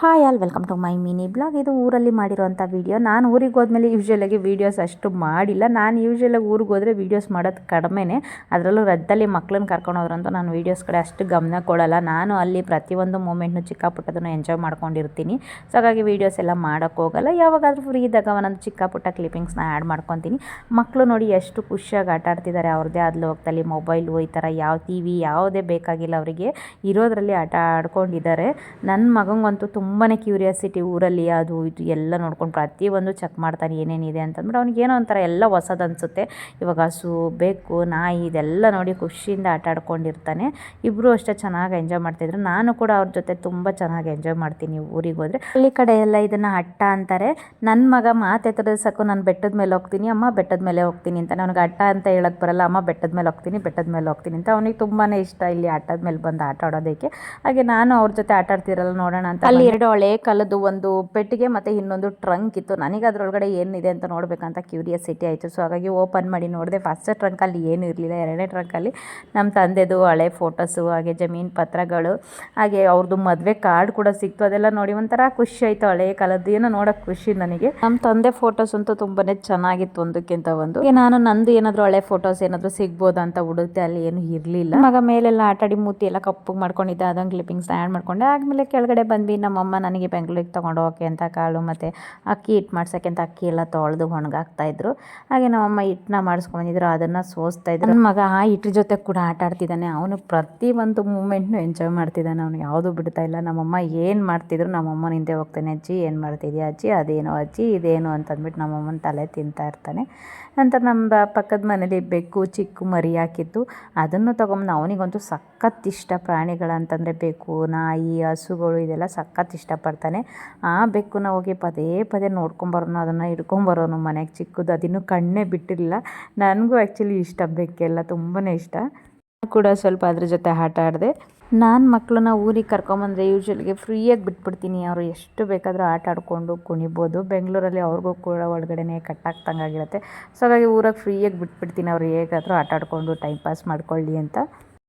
Hi all welcome to my mini blog. ಇದು ಊರಲ್ಲಿ ಮಾಡಿರೋಂಥ ವೀಡಿಯೋ. ನಾನು ಊರಿಗೆ ಹೋದ್ಮೇಲೆ ಯೂಶ್ವಲಾಗಿ ವೀಡಿಯೋಸ್ ಅಷ್ಟು ಮಾಡಿಲ್ಲ. ನಾನು ಯೂಶ್ವಲಾಗಿ ಊರಿಗೆ ಹೋದರೆ ವೀಡಿಯೋಸ್ ಮಾಡೋದು ಕಡಿಮೆನೇ. ಅದರಲ್ಲೂ ರಜದಲ್ಲಿ ಮಕ್ಳನ್ನ ಕರ್ಕೊಂಡು ಹೋದ್ರಂತೂ ನಾನು ವೀಡಿಯೋಸ್ ಕಡೆ ಅಷ್ಟು ಗಮನ ಕೊಡೋಲ್ಲ. ನಾನು ಅಲ್ಲಿ ಪ್ರತಿಯೊಂದು ಮೂಮೆಂಟ್ನು ಚಿಕ್ಕ ಪುಟ್ಟದನ್ನು ಎಂಜಾಯ್ ಮಾಡ್ಕೊಂಡಿರ್ತೀನಿ. ಸೊ ಹಾಗಾಗಿ ವೀಡಿಯೋಸ್ ಎಲ್ಲ ಮಾಡೋಕ್ಕೆ ಹೋಗಲ್ಲ. ಯಾವಾಗಾದರೂ ಫ್ರೀ ಇದ್ದಾಗ ಒಂದೊಂದು ಚಿಕ್ಕ ಪುಟ್ಟ ಕ್ಲಿಪ್ಪಿಂಗ್ಸ್ನ ಆ್ಯಡ್ ಮಾಡ್ಕೊತೀನಿ. ಮಕ್ಕಳು ನೋಡಿ ಎಷ್ಟು ಖುಷಿಯಾಗಿ ಆಟ ಆಡ್ತಿದ್ದಾರೆ. ಅವ್ರದ್ದೇ ಆದ ಲೋಕದಲ್ಲಿ ಮೊಬೈಲು ಈ ಥರ ಯಾವ ಟಿ ವಿ ಯಾವುದೇ ಬೇಕಾಗಿಲ್ಲ, ಅವರಿಗೆ ಇರೋದರಲ್ಲಿ ಆಟ ಆಡ್ಕೊಂಡಿದ್ದಾರೆ. ನನ್ನ ಮಗಂಗಂತೂ ತುಂಬಾ ಕ್ಯೂರಿಯಾಸಿಟಿ. ಊರಲ್ಲಿ ಅದು ಇದು ಎಲ್ಲ ನೋಡ್ಕೊಂಡು ಪ್ರತಿಯೊಂದು ಚೆಕ್ ಮಾಡ್ತಾನೆ ಏನೇನಿದೆ ಅಂತಂದ್ಬಿಟ್ಟು. ಅವ್ನಿಗೇನೋ ಒಂಥರ ಎಲ್ಲ ಹೊಸದು ಅನಿಸುತ್ತೆ. ಇವಾಗ ಹಸು, ಬೆಕ್ಕು, ನಾಯಿ ಇದೆಲ್ಲ ನೋಡಿ ಖುಷಿಯಿಂದ ಆಟ ಆಡ್ಕೊಂಡಿರ್ತಾನೆ. ಇಬ್ಬರು ಅಷ್ಟೇ ಚೆನ್ನಾಗಿ ಎಂಜಾಯ್ ಮಾಡ್ತಿದ್ರು. ನಾನು ಕೂಡ ಅವ್ರ ಜೊತೆ ತುಂಬ ಚೆನ್ನಾಗಿ ಎಂಜಾಯ್ ಮಾಡ್ತೀನಿ ಊರಿಗೆ ಹೋದರೆ. ಹಳ್ಳಿ ಕಡೆ ಎಲ್ಲ ಇದನ್ನು ಅಟ್ಟ ಅಂತಾರೆ. ನನ್ನ ಮಗ ಮಾತೆತ್ತದ ಸಾಕು ನಾನು ಬೆಟ್ಟದ ಮೇಲೆ ಹೋಗ್ತೀನಿ, ಅಮ್ಮ ಬೆಟ್ಟದ ಮೇಲೆ ಹೋಗ್ತೀನಿ ಅಂತ. ನನಗೆ ಅಟ್ಟ ಅಂತ ಹೇಳಕ್ಕೆ ಬರಲ್ಲ. ಅಮ್ಮ ಬೆಟ್ಟದ ಮೇಲೆ ಹೋಗ್ತೀನಿ, ಬೆಟ್ಟದ ಮೇಲೆ ಹೋಗ್ತೀನಿ ಅಂತ. ಅವನಿಗೆ ತುಂಬಾ ಇಷ್ಟ ಇಲ್ಲಿ ಆಟದ ಮೇಲೆ ಬಂದು ಆಟ ಆಡೋದಕ್ಕೆ. ಹಾಗೆ ನಾನು ಅವ್ರ ಜೊತೆ ಆಟ ಆಡ್ತಿರಲ್ಲ ನೋಡೋಣ ಅಂತ ಅಲ್ಲಿ ಎರಡು ಹಳೆ ಕಾಲದ್ದು ಒಂದು ಪೆಟ್ಟಿಗೆ ಮತ್ತು ಇನ್ನೊಂದು ಟ್ರಂಕ್ ಇತ್ತು. ನನಗೆ ಅದರೊಳಗಡೆ ಏನಿದೆ ಅಂತ ನೋಡಬೇಕಂತ ಕ್ಯೂರಿಯಾಸಿಟಿ ಆಯಿತು. ಸೊ ಹಾಗಾಗಿ ಓಪನ್ ಮಾಡಿ ನೋಡಿದೆ. ಫಸ್ಟ್ ಟ್ರಂಕಲ್ಲಿ ಏನೂ ಇರಲಿಲ್ಲ. ಎರಡನೇ ಟ್ರಂಕಲ್ಲಿ ನಮ್ಮ ತಂದೆದು ಹಳೆ ಫೋಟೋಸು, ಹಾಗೆ ಜಮೀನು ಪತ್ರಗಳು, ಹಾಗೆ ಅವ್ರದ್ದು ಮದುವೆ ಕಾರ್ಡ್ ಕೂಡ ಸಿಕ್ತು. ಅದೆಲ್ಲ ನೋಡಿ ಒಂಥರ ಖುಷಿ ಆಯಿತು. ಹಳೆ ಕಾಲದ್ದು ಏನೋ ನೋಡೋಕ್ಕೆ ಖುಷಿ ನನಗೆ. ನಮ್ಮ ತಂದೆ ಫೋಟೋಸ್ ಅಂತೂ ತುಂಬಾ ಚೆನ್ನಾಗಿತ್ತು ಒಂದಕ್ಕಿಂತ ಒಂದು. ನಾನು ನಂದು ಏನಾದರೂ ಹಳೆ ಫೋಟೋಸ್ ಏನಾದರೂ ಸಿಗ್ಬೋದಾ ಅಂತ ಹುಡುಕ್ತೆ. ಅಲ್ಲಿ ಏನು ಇರಲಿಲ್ಲ. ಮಗ ಮೇಲೆಲ್ಲ ಆಟಾಡಿ ಮೂತಿ ಎಲ್ಲ ಕಪ್ಪಗೆ ಮಾಡ್ಕೊಂಡಿದ್ದೆ. ಅದೊಂದು ಕ್ಲಿಪ್ಪಿಂಗ್ಸ್ ಆ್ಯಡ್ ಮಾಡ್ಕೊಂಡೆ. ಆದಮೇಲೆ ಕೆಳಗಡೆ ಬಂದು ನಮ್ಮಮ್ಮ ನನಗೆ ಬೆಂಗಳೂರಿಗೆ ತೊಗೊಂಡು ಹೋಗೋಕ್ಕೆ ಅಂತ ಕಾಳು ಮತ್ತು ಅಕ್ಕಿ ಹಿಟ್ಟು ಮಾಡ್ಸೋಕ್ಕೆ ಅಂತ ಅಕ್ಕಿ ಎಲ್ಲ ತೊಳೆದು ಒಣಗಾಕ್ತಾಯಿದ್ರು. ಹಾಗೆ ನಮ್ಮಮ್ಮ ಹಿಟ್ಟನ್ನ ಮಾಡಿಸ್ಕೊಂಡಿದ್ರು, ಅದನ್ನು ಸೋಸ್ತಾಯಿದ್ರು. ನನ್ನ ಮಗ ಆ ಹಿಟ್ರ ಜೊತೆ ಕೂಡ ಆಟ ಆಡ್ತಿದ್ದಾನೆ. ಅವನು ಪ್ರತಿಯೊಂದು ಮೂಮೆಂಟ್ನು ಎಂಜಾಯ್ ಮಾಡ್ತಿದ್ದಾನೆ. ಅವನು ಯಾವುದೂ ಬಿಡ್ತಾ ಇಲ್ಲ. ನಮ್ಮಮ್ಮ ಏನು ಮಾಡ್ತಿದ್ರು ನಮ್ಮಮ್ಮನ ಹಿಂದೆ ಹೋಗ್ತಾನೆ. ಅಜ್ಜಿ ಏನು ಮಾಡ್ತಿದ್ಯಾ ಅಜ್ಜಿ, ಅದೇನು ಅಜ್ಜಿ ಇದೇನು ಅಂತಂದ್ಬಿಟ್ಟು ನಮ್ಮಮ್ಮನ ತಲೆ ತಿಂತಾ ಇರ್ತಾನೆ. ನಂತರ ನಮ್ಮ ಪಕ್ಕದ ಮನೇಲಿ ಬೆಕ್ಕು ಚಿಕ್ಕ ಮರಿ ಹಾಕಿತ್ತು. ಅದನ್ನು ತೊಗೊಂಬಂದು ಅವನಿಗಂತೂ ಸಖತ್ ಇಷ್ಟ. ಪ್ರಾಣಿಗಳಂತಂದರೆ ಬೆಕ್ಕು, ನಾಯಿ, ಹಸುಗಳು ಇದೆಲ್ಲ ಸಖತ್ ಇಷ್ಟಪಡ್ತಾನೆ. ಆ ಬೆಕ್ಕನ್ನ ಹೋಗಿ ಪದೇ ಪದೇ ನೋಡ್ಕೊಂಬರೋನು, ಅದನ್ನು ಹಿಡ್ಕೊಂಬರೋನು ಮನೆಗೆ ಚಿಕ್ಕದು. ಅದಿನ್ನೂ ಕಣ್ಣೇ ಬಿಟ್ಟಿರಲಿಲ್ಲ. ನನಗೂ ಆ್ಯಕ್ಚುಲಿ ಇಷ್ಟ, ಬೆಕ್ಕೆಲ್ಲ ತುಂಬಾ ಇಷ್ಟ. ಕೂಡ ಸ್ವಲ್ಪ ಅದ್ರ ಜೊತೆ ಆಟ ಆಡಿದೆ. ನಾನು ಮಕ್ಕಳನ್ನ ಊರಿಗೆ ಕರ್ಕೊಂಬಂದರೆ ಯೂಶ್ವಲಿಗೆ ಫ್ರೀಯಾಗಿ ಬಿಟ್ಬಿಡ್ತೀನಿ. ಅವರು ಎಷ್ಟು ಬೇಕಾದರೂ ಆಟ ಆಡಿಕೊಂಡು ಕುಣಿಬೋದು. ಬೆಂಗಳೂರಲ್ಲಿ ಅವ್ರಿಗೂ ಕೂಡ ಒಳಗಡೆ ಕಟ್ಟಾಕ್ದಂಗಾಗಿರುತ್ತೆ. ಸೊ ಹಾಗಾಗಿ ಊರಾಗ ಫ್ರೀಯಾಗಿ ಬಿಟ್ಬಿಡ್ತೀನಿ. ಅವ್ರು ಹೇಗಾದರೂ ಆಟ ಆಡಿಕೊಂಡು ಟೈಮ್ ಪಾಸ್ ಮಾಡ್ಕೊಳ್ಳಿ ಅಂತ.